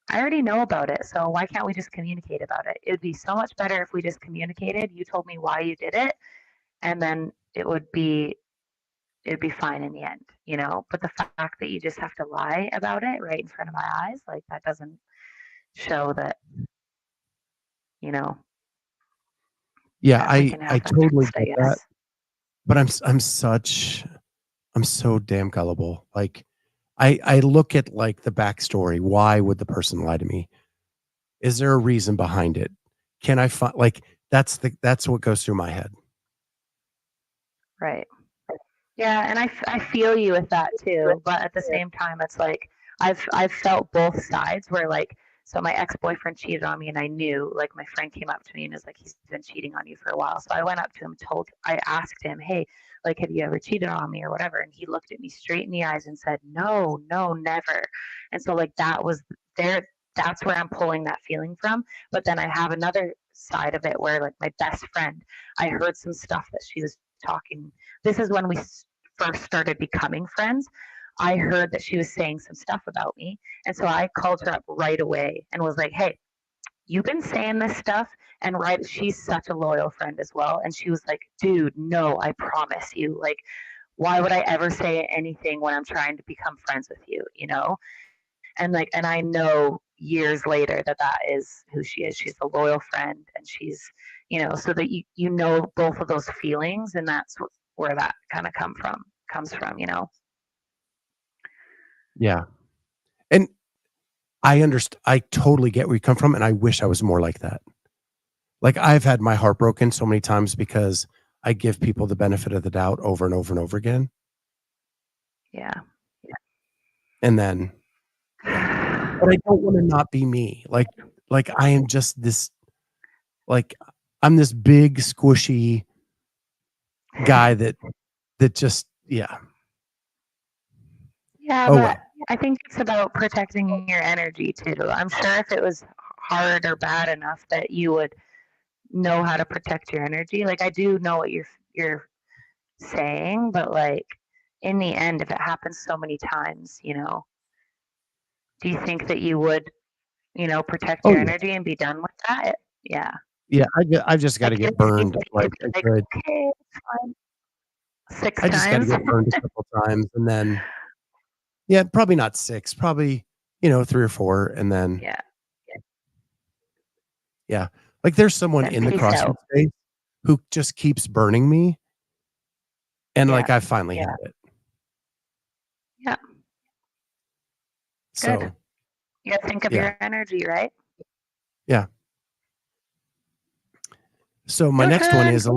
I already know about it, so why can't we just communicate about it? It would be so much better if we just communicated. You told me why you did it, and then it'd be fine in the end, you know? But the fact that you just have to lie about it right in front of my eyes, like that doesn't show that, you know, Yeah, that we can I have them totally text, I get that, guess. but I'm so damn gullible. Like, I look at, like, the backstory. Why would the person lie to me? Is there a reason behind it? Can I find like, that's what goes through my head. Right. Yeah, and I feel you with that too, but at the same time, it's like I've felt both sides where like so my ex-boyfriend cheated on me and I knew like my friend came up to me and was like he's been cheating on you for a while. So I went up to him, I asked him, "Hey, like have you ever cheated on me or whatever?" And he looked at me straight in the eyes and said, "No, no, never." And so like that was there that's where I'm pulling that feeling from. But then I have another side of it where like my best friend, I heard some stuff that she was talking. This is when we first started becoming friends, I heard that she was saying some stuff about me. And so I called her up right away and was like, hey, you've been saying this stuff. And right, she's such a loyal friend as well. And she was like, dude, no, I promise you. Like, why would I ever say anything when I'm trying to become friends with you, you know? And like, and I know years later that that is who she is. She's a loyal friend and she's, you know, so that you know both of those feelings. And that's where that kind of comes from, you know? Yeah, and I totally get where you come from, and I wish I was more like that. Like, I've had my heart broken so many times because I give people the benefit of the doubt over and over and over again, Yeah. and then but I don't wanna not be me. Like, I am just this like, I'm this big, squishy guy that just yeah. Yeah, Oh, but well. I think it's about protecting your energy too. I'm sure if it was hard or bad enough that you would know how to protect your energy. Like I do know what you're saying, but like in the end, if it happens so many times, you know, do you think that you would, you know, protect Oh, your yeah. energy and be done with that? Yeah. Yeah, I've just Like gotta you're get burned, you'd like, be a like, good okay, it's fine. Six I just gotta times. get burned a couple times, and then yeah, probably not 6, probably, 3 or 4, and then Yeah. yeah. Like, there's someone Then in the peace CrossFit out. space who just keeps burning me, and, Yeah. like, I finally had it. Yeah. Good. So, You gotta think of yeah, your energy, right? yeah. So, my Your next one turn. is a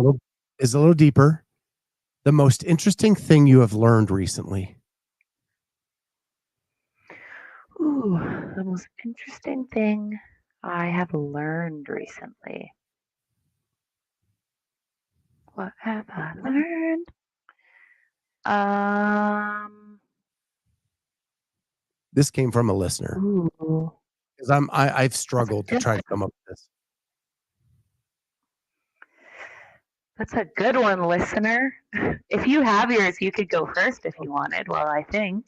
little deeper. The most interesting thing you have learned recently? Ooh, the most interesting thing I have learned recently. What have I learned? Um, This came from a listener ooh, 'cause I've that's a struggled to good try to come up with this. that's a good one, listener. If you have yours, you could go first if you wanted. Well, I think.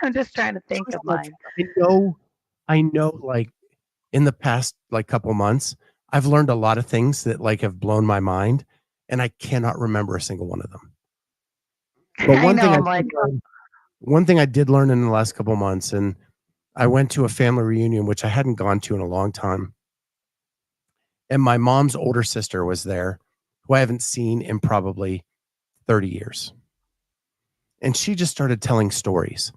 I'm just trying to think First of off, mine. I know, like, in the past, like, couple months, I've learned a lot of things that, like, have blown my mind, and I cannot remember a single one of them. But I know, I'm like, one thing I did learn in the last couple months, and I went to a family reunion, which I hadn't gone to in a long time, and my mom's older sister was there, who I haven't seen in probably 30 years, and she just started telling stories,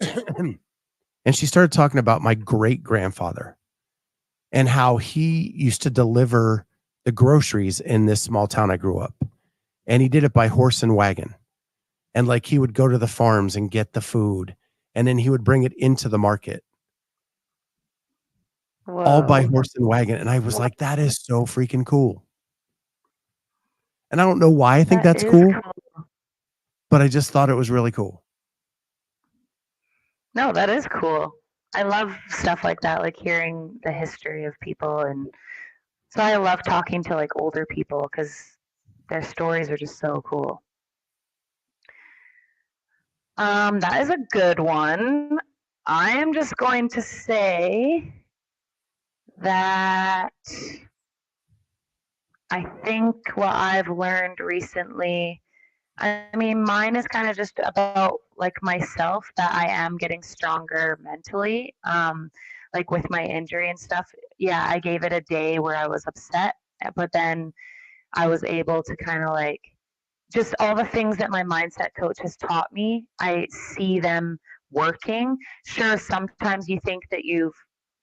and she started talking about my great-grandfather and how he used to deliver the groceries in this small town I grew up, and he did it by horse and wagon, and, like, he would go to the farms and get the food, and then he would bring it into the market, all by whoa, horse and wagon, and I was like, "That is so freaking cool." And I don't know why I think that that's is cool, cool. but I just thought it was really cool. No, that is cool. I love stuff like that, like hearing the history of people. And so I love talking to like older people because their stories are just so cool. That is a good one. I am just going to say that I think what I've learned recently, I mean, mine is kind of just about like myself that I am getting stronger mentally. Like with my injury and stuff. Yeah, I gave it a day where I was upset, but then I was able to kind of like just all the things that my mindset coach has taught me, I see them working. Sure, sometimes you think that you've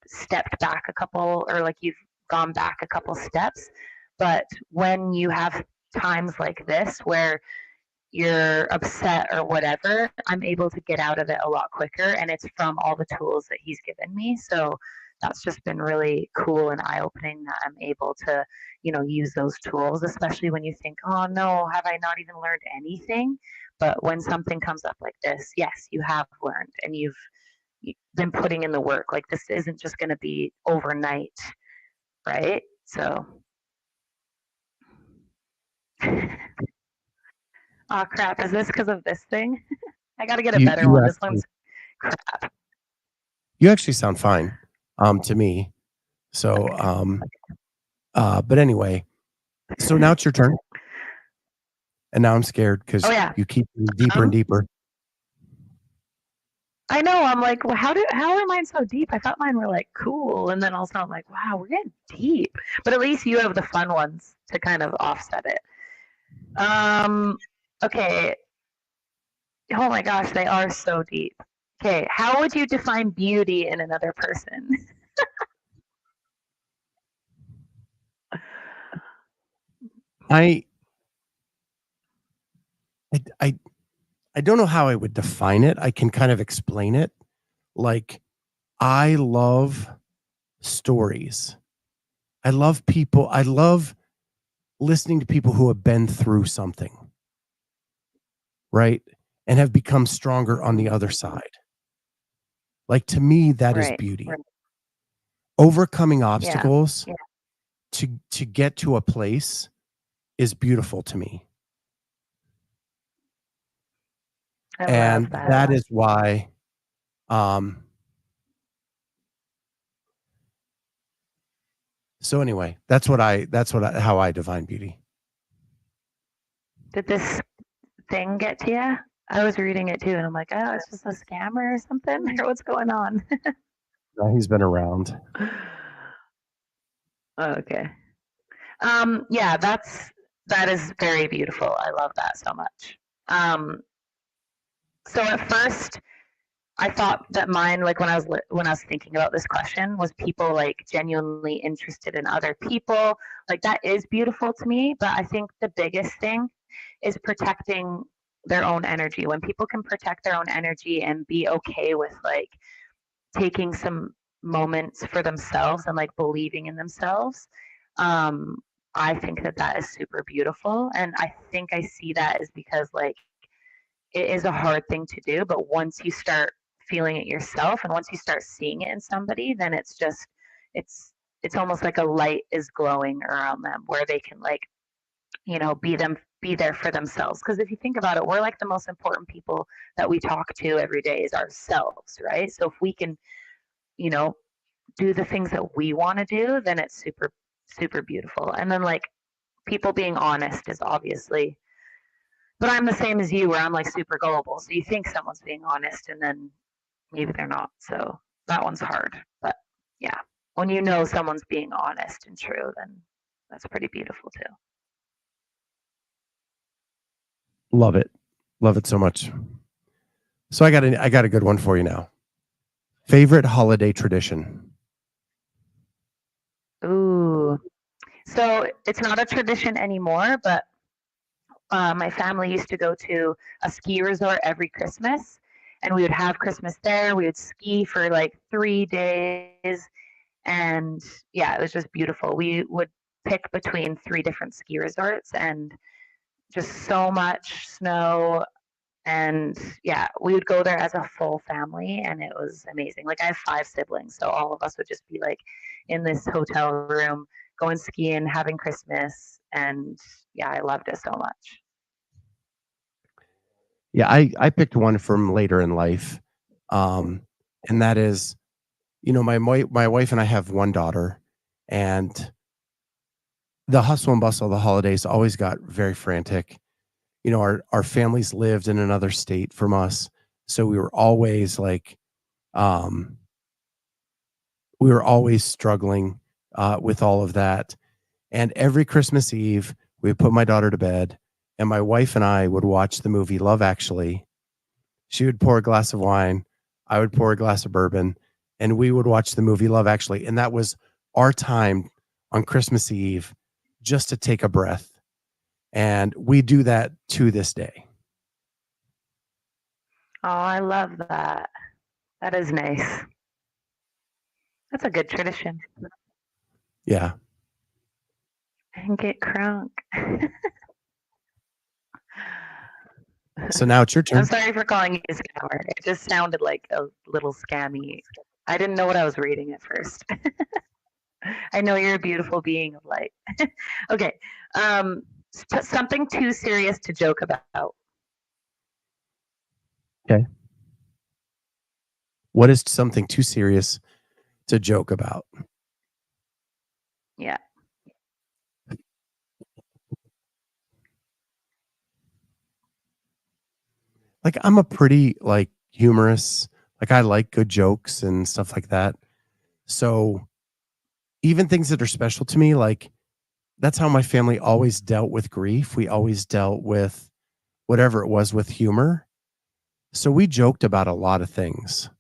stepped back a couple or like you've gone back a couple steps, but when you have times like this where you're upset or whatever, I'm able to get out of it a lot quicker. And it's from all the tools that he's given me. So that's just been really cool and eye opening that I'm able to, use those tools, especially when you think, oh no, have I not even learned anything? But when something comes up like this, yes, you have learned and you've been putting in the work. Like this isn't just going to be overnight, right? So, oh crap, is this because of this thing? I got to get a You better you one. This actually one's crap. you actually sound fine, to me. So, but anyway, so now it's your turn, and now I'm scared Oh because yeah. you keep going deeper and deeper. I know. I'm like, well, how are mine so deep? I thought mine were like cool, and then also I'm like, wow, we're getting deep. But at least you have the fun ones to kind of offset it. Okay. Oh my gosh, they are so deep. Okay, how would you define beauty in another person? I I I I don't know how I would define it. I can kind of explain it. Like, I love stories. I love people. I love listening to people who have been through something, right? And have become stronger on the other side. Like, to me, that is Right. beauty. Right. Overcoming Yeah. obstacles Yeah. to get to a place is beautiful to me. I And love that. that is why um so anyway, how I define beauty. Did this thing get to you? I was reading it too, and I'm like, oh, it's just a scammer or something, or what's going on? No, he's been around. Okay. Yeah, that is very beautiful. I love that so much. So at first, I thought that mine, like when I was thinking about this question, was people like genuinely interested in other people. Like that is beautiful to me, but I think the biggest thing is protecting their own energy. When people can protect their own energy and be okay with like taking some moments for themselves and like believing in themselves, um, I think that that is super beautiful. And I think I see that is because like it is a hard thing to do, but once you start feeling it yourself and once you start seeing it in somebody, then it's just it's it's almost like a light is glowing around them where they can like, be there for themselves. Because if you think about it, we're like the most important people that we talk to every day is ourselves, right? So if we can, you know, do the things that we want to do, then it's super, super beautiful. And then like people being honest is obviously, but I'm the same as you where I'm like super gullible. So you think someone's being honest and then maybe they're not. So that one's hard. But yeah, when you know someone's being honest and true, then that's pretty beautiful too. Love it. Love it so much. So I got a good one for you now. Favorite holiday tradition? Ooh. So it's not a tradition anymore, but my family used to go to a ski resort every Christmas, and we would have Christmas there. We would ski for like 3 days, and yeah, it was just beautiful. We would pick between three different ski resorts, and just so much snow. And yeah, we would go there as a full family, and it was amazing. Like I have five siblings, so all of us would just be like in this hotel room, going skiing, having Christmas, and yeah, I loved it so much. Yeah, I picked one from later in life. And that is, my wife and I have one daughter, and the hustle and bustle of the holidays always got very frantic. Our families lived in another state from us, so um we were always struggling with all of that. And every Christmas Eve, We would put my daughter to bed, and my wife and I would watch the movie Love Actually. She would pour a glass of wine, I would pour a glass of bourbon, and we would watch the movie Love Actually. And that was our time on Christmas Eve just to take a breath. And we do that to this day. Oh, I love that. That is nice. That's a good tradition. Yeah. And get crunk. So now it's your turn. I'm sorry for calling you a scammer. It just sounded like a little scammy. I didn't know what I was reading at first. I know you're a beautiful being of light. Okay. Something too serious to joke about. Okay. What is something too serious to joke about? Yeah. Like, I'm a pretty like humorous, like I like good jokes and stuff like that. So even things that are special to me, like that's how my family always dealt with grief. We always dealt with whatever it was with humor. So we joked about a lot of things.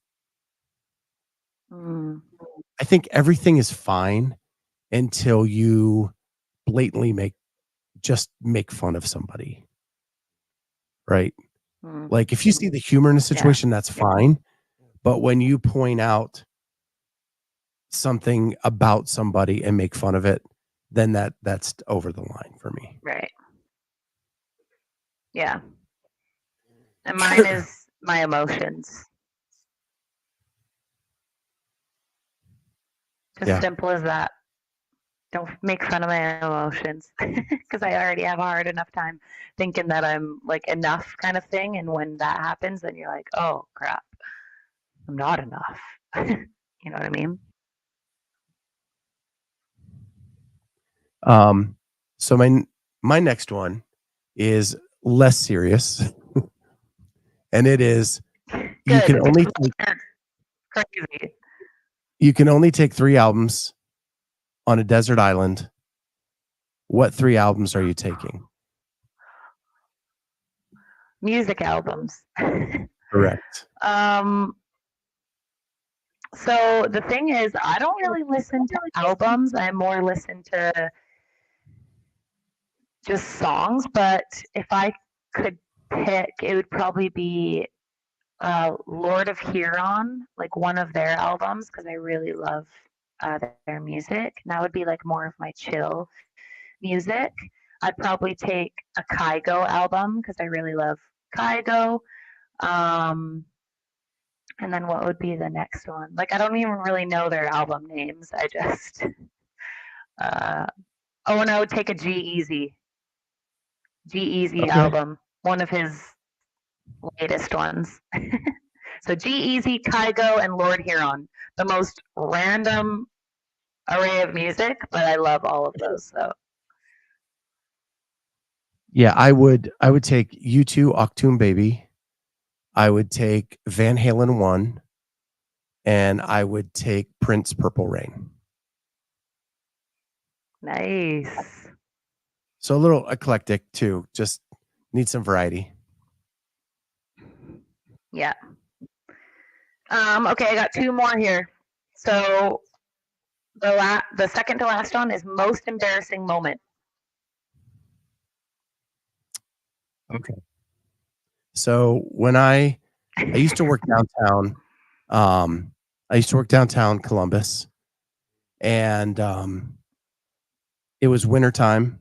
Mm. I think everything is fine until you blatantly make fun of somebody. Right? Mm. Like if you see the humor in a situation, that's fine. But when you point out something about somebody and make fun of it, then that's over the line for me. Right. Yeah. And mine is my emotions. Just simple as that. Don't make fun of my emotions because I already have a hard enough time thinking that I'm like enough kind of thing. And when that happens, then you're like, oh crap, I'm not enough. You know what I mean? So my next one is less serious, and it is you Good. can only Crazy. you can only take 3 albums on a desert island. What 3 albums are you taking? Music albums. Correct. So the thing is, I don't really listen to albums. I more listen to just songs. But if I could pick, it would probably be Lord of Huron, like one of their albums, because I really love their music. And that would be like more of my chill music. I'd probably take a Kygo album because I really love Kygo. And then what would be the next one? Like I don't even really know their album names. I just oh, and I would take a G-Eazy Okay. album, one of his latest ones. So G-Eazy, Kygo, and Lord Huron. The most random array of music, but I love all of those. So Yeah, I would take U2 Octoon Baby. I would take Van Halen 1, and I would take Prince Purple Rain. nice. So a little eclectic too. Just need some variety. Yeah. Okay, I got 2 more here. So the second to last one is most embarrassing moment. Okay. So when I used to work downtown, I used to work downtown Columbus, and it was wintertime,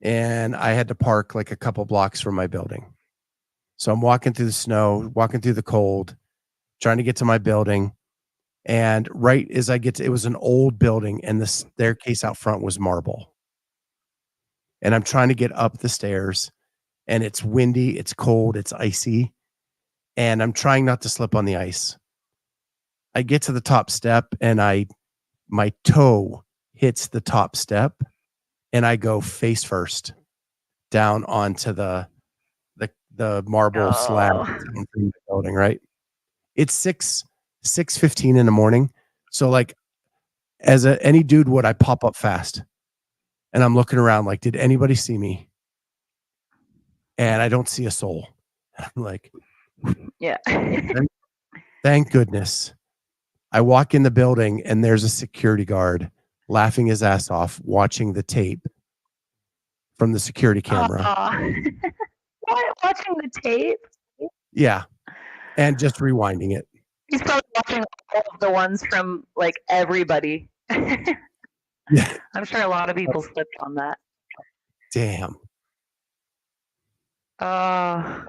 and I had to park like a couple blocks from my building. So I'm walking through the snow, walking through the cold, trying to get to my building. And right as I get to, it was an old building, and the staircase out front was marble. And I'm trying to get up the stairs, and it's windy, it's cold, it's icy, and I'm trying not to slip on the ice. I get to the top step, and my toe hits the top step, and I go face first down onto the marble slab Oh. down from the building. Right, it's 6:15 in the morning, so like as any dude would, I pop up fast, And I'm looking around like, did anybody see me? And I don't see a soul. I'm like, Yeah. thank goodness. I walk in the building and there's a security guard laughing his ass off, watching the tape from the security camera. What? Watching the tape? Yeah. And just rewinding it. He's probably watching all of the ones from like everybody. Yeah. I'm sure a lot of people slipped on that. Damn. Well,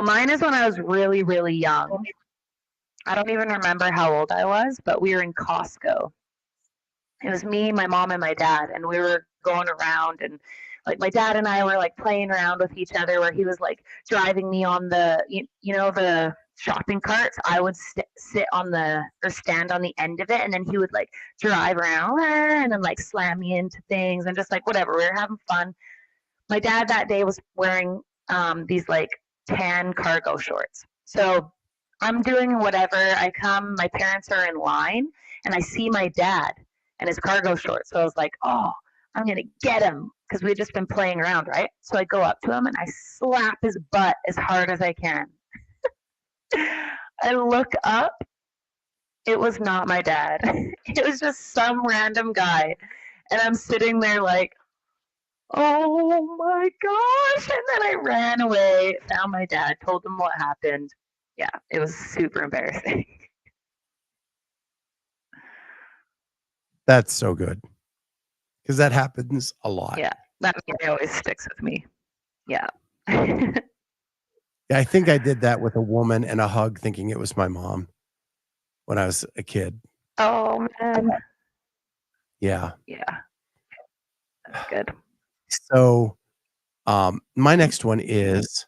mine is when I was really, really young. I don't even remember how old I was, but we were in Costco. It was me, my mom, and my dad, and we were going around, and like my dad and I were like playing around with each other, where he was like driving me on the the shopping carts. I would sit on the or stand on the end of it, and then he would like drive around and then like slam me into things and just like whatever. We were having fun. My dad that day was wearing these like tan cargo shorts. So I'm doing whatever. I come, my parents are in line, and I see my dad and his cargo shorts. So I was like, oh, I'm going to get him because we had just been playing around, right? So I go up to him and I slap his butt as hard as I can. I look up. It was not my dad. It was just some random guy. And I'm sitting there like, oh my gosh. And then I ran away, found my dad, told him what happened. Yeah, it was super embarrassing. That's so good. Because that happens a lot. Yeah, that always sticks with me. Yeah. I think I did that with a woman and a hug thinking it was my mom when I was a kid. Oh, man. Yeah. Yeah. That's good. So my next one is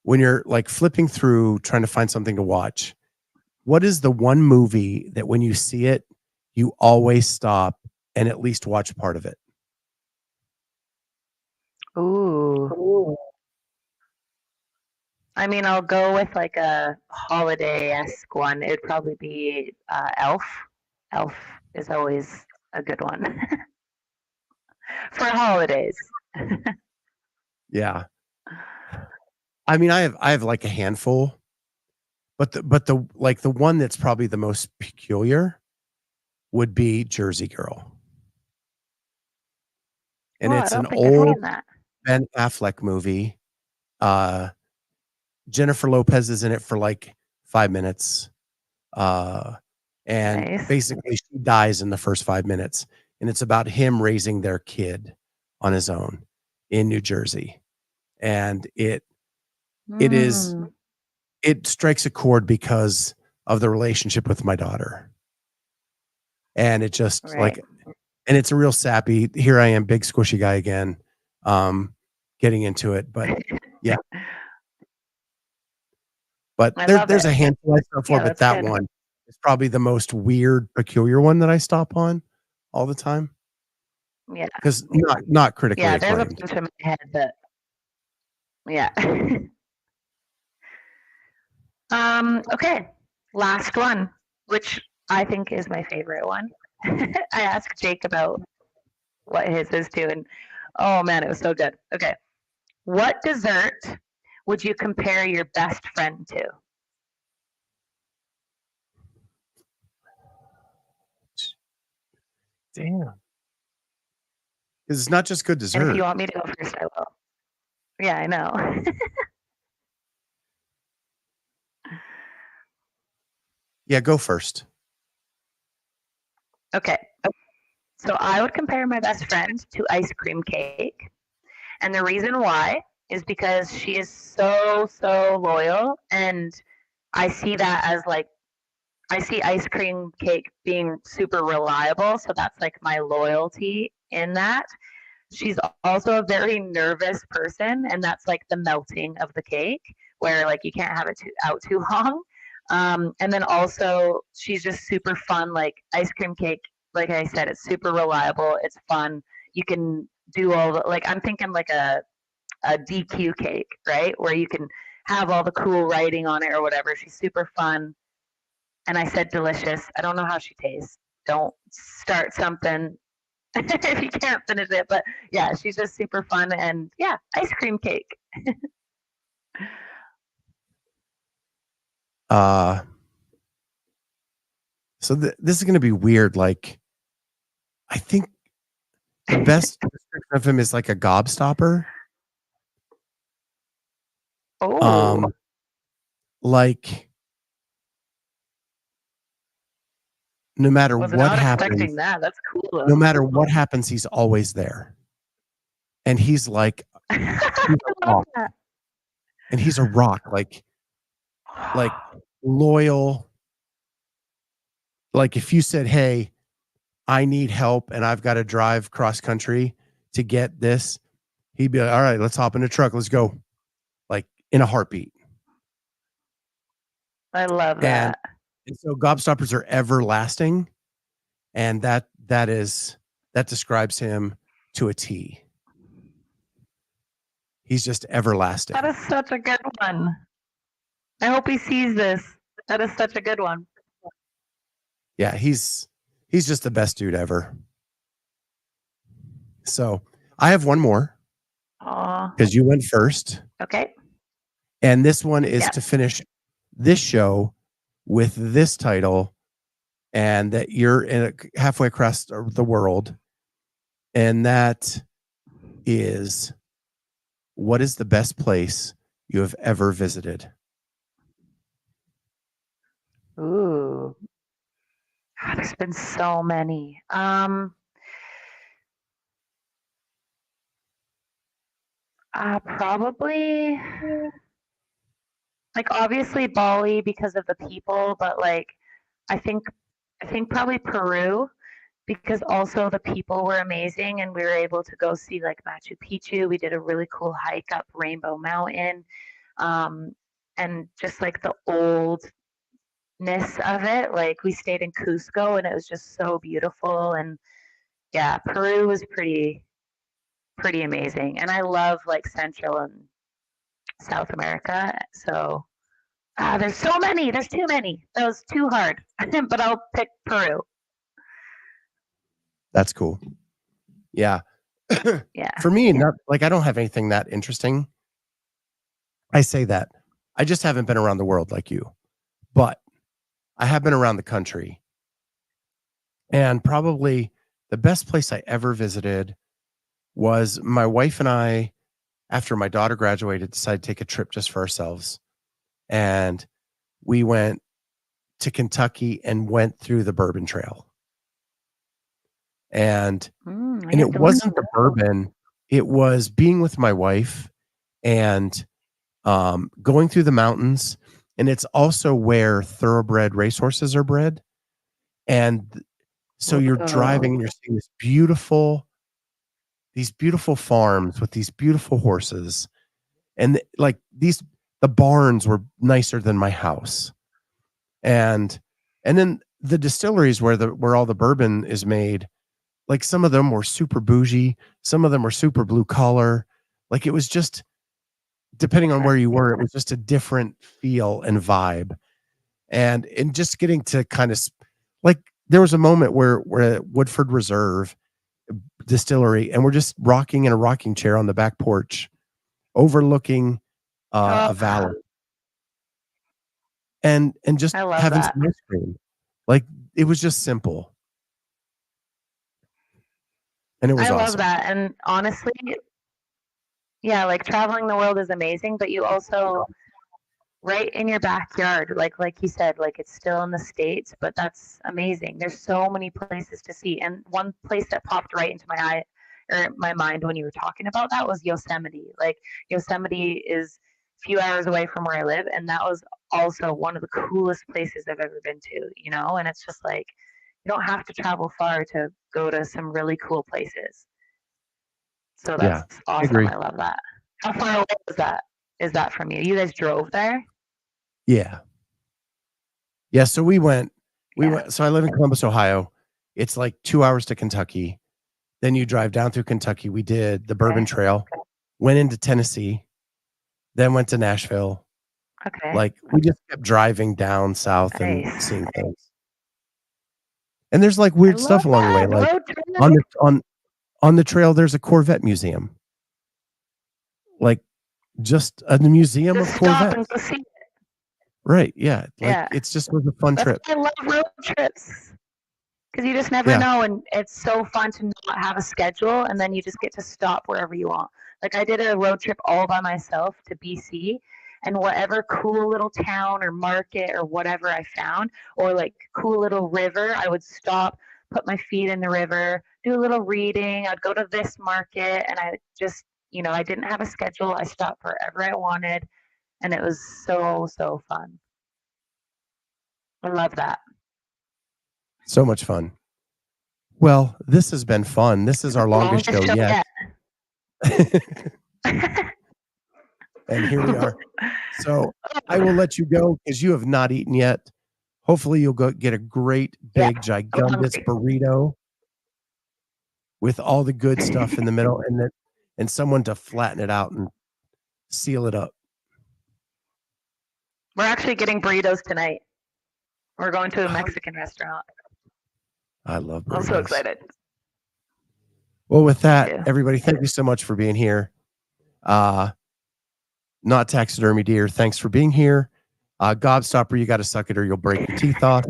when you're like flipping through trying to find something to watch, what is the one movie that when you see it, you always stop and at least watch part of it? Ooh. I mean, I'll go with like a holiday-esque one. It'd probably be Elf. Elf is always a good one for holidays. Yeah. I mean, I have like a handful, but the like the one that's probably the most peculiar would be Jersey Girl. And Oh, I it's an don't think I've old seen that. Ben Affleck movie. Jennifer Lopez is in it for like 5 minutes. And Nice. basically she dies in the first 5 minutes. And it's about him raising their kid on his own in New Jersey. And it strikes a chord because of the relationship with my daughter. And it just Right. like, and it's a real sappy, here I am, big squishy guy again, getting into it. But yeah. But there's a handful I stop for, but that one is probably the most weird, peculiar one that I stop on all the time. Yeah. Because not critically Yeah, there's a acclaimed. bunch in my head that yeah. Okay. Last one, which I think is my favorite one. I asked Jake about what his is too, and oh man, it was so good. Okay. What dessert would you compare your best friend to? Damn. Because it's not just good And if dessert. you want me to go first, I will. Yeah, I know. Yeah, go first. Okay. So I would compare my best friend to ice cream cake. And the reason why is because she is so, so loyal. And I see that as like, I see ice cream cake being super reliable. So that's like my loyalty in that. She's also a very nervous person. And that's like the melting of the cake where like you can't have it out too long. And then also she's just super fun. Like ice cream cake, like I said, it's super reliable. It's fun. You can do all the, like I'm thinking like a DQ cake, right? Where you can have all the cool writing on it or whatever. She's super fun. And I said delicious. I don't know how she tastes. Don't start something if you can't finish it. But yeah, she's just super fun, and yeah, ice cream cake. So this is going to be weird. Like, I think the best description of him is like a gobstopper. Oh, Like, no matter was what not happens, expecting that. That's cool. no matter what happens, he's always there. And he's like, he's a I love rock. that. And he's a rock, like loyal. Like if you said, "Hey, I need help and I've got to drive cross country to get this," he'd be like, "All right, let's hop in the truck. Let's go." Like in a heartbeat. I love And, that. and so gobstoppers are everlasting. And that describes him to a T. He's just everlasting. That is such a good one. I hope he sees this. That is such a good one. Yeah, he's just the best dude ever. So I have one more because you went first. Okay. And this one is to finish this show with this title, and that you're halfway across the world. And that is, what is the best place you have ever visited? Ooh. God, there's been so many. Probably like obviously Bali because of the people, but like I think probably Peru because also the people were amazing and we were able to go see like Machu Picchu. We did a really cool hike up Rainbow Mountain. And just like the oldness of it, like we stayed in Cusco and it was just so beautiful. And yeah, Peru was pretty amazing. And I love like Central and South America. So there's so many. There's too many. That was too hard. But I'll pick Peru. That's cool. Yeah. Yeah. For me, not like I don't have anything that interesting. I say that. I just haven't been around the world like you. But I have been around the country. And probably the best place I ever visited was my wife and I, after my daughter graduated, decided to take a trip just for ourselves. And we went to Kentucky and went through the Bourbon Trail. And it wasn't the bourbon, it was being with my wife and going through the mountains. And it's also where thoroughbred racehorses are bred. And so you're driving and you're seeing these beautiful farms with these beautiful horses. And like the barns were nicer than my house. And then the distilleries where all the bourbon is made, like some of them were super bougie, some of them were super blue collar. Like it was just, depending on where you were, it was just a different feel and vibe. And just getting to kind of like, there was a moment where we're at Woodford Reserve Distillery and we're just rocking in a rocking chair on the back porch overlooking a valley and just having some ice cream. Like it was just simple. And it was awesome. I love that. And honestly, yeah, like traveling the world is amazing, but you also right in your backyard, like you said, like it's still in the States, but that's amazing. There's so many places to see. And one place that popped right into my eye or my mind when you were talking about that was Yosemite. Like Yosemite is a few hours away from where I live, and that was also one of the coolest places I've ever been to, you know? And it's just like you don't have to travel far to go to some really cool places. So that's awesome. I love that. How far away is that? Is that from you? You guys drove there? Yeah. Yeah. So we went, so I live in Columbus, Ohio. It's like 2 hours to Kentucky. Then you drive down through Kentucky. We did the Bourbon Trail, went into Tennessee, then went to Nashville. Okay. Like we just kept driving down south and seeing things. And there's like weird stuff along the way. Like on the trail, there's a Corvette museum. Like just a museum Just of stop and Corvettes. go see it. Right. Yeah. Like Yeah. it's just was a fun That's trip. why I love road trips. Because you just never Yeah. know, and it's so fun to not have a schedule, and then you just get to stop wherever you want. Like I did a road trip all by myself to BC, and whatever cool little town or market or whatever I found, or like cool little river, I would stop, put my feet in the river, do a little reading. I'd go to this market, and I just, I didn't have a schedule. I stopped wherever I wanted, and it was so fun. I love that. So much fun. Well, this has been fun. This is our longest show yet. And here we are. So I will let you go because you have not eaten yet. Hopefully you'll go get a great, big, gigantous burrito with all the good stuff in the middle and someone to flatten it out and seal it up. We're actually getting burritos tonight. We're going to a Mexican restaurant. I love burritos. I'm so excited. Well, with that, everybody, thank you so much for being here. Not Taxidermy Deer, thanks for being here. Gobstopper, you got to suck it or you'll break your teeth off.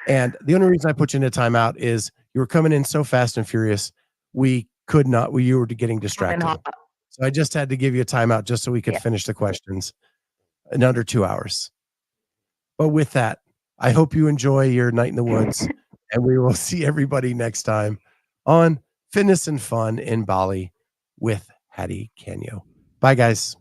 And the only reason I put you in a timeout is you were coming in so fast and furious, you were getting distracted. So I just had to give you a timeout just so we could finish the questions in under 2 hours. But with that, I hope you enjoy your night in the woods, and we will see everybody next time on Fitness and Fun in Bali with Hattie Kanyo. Bye, guys.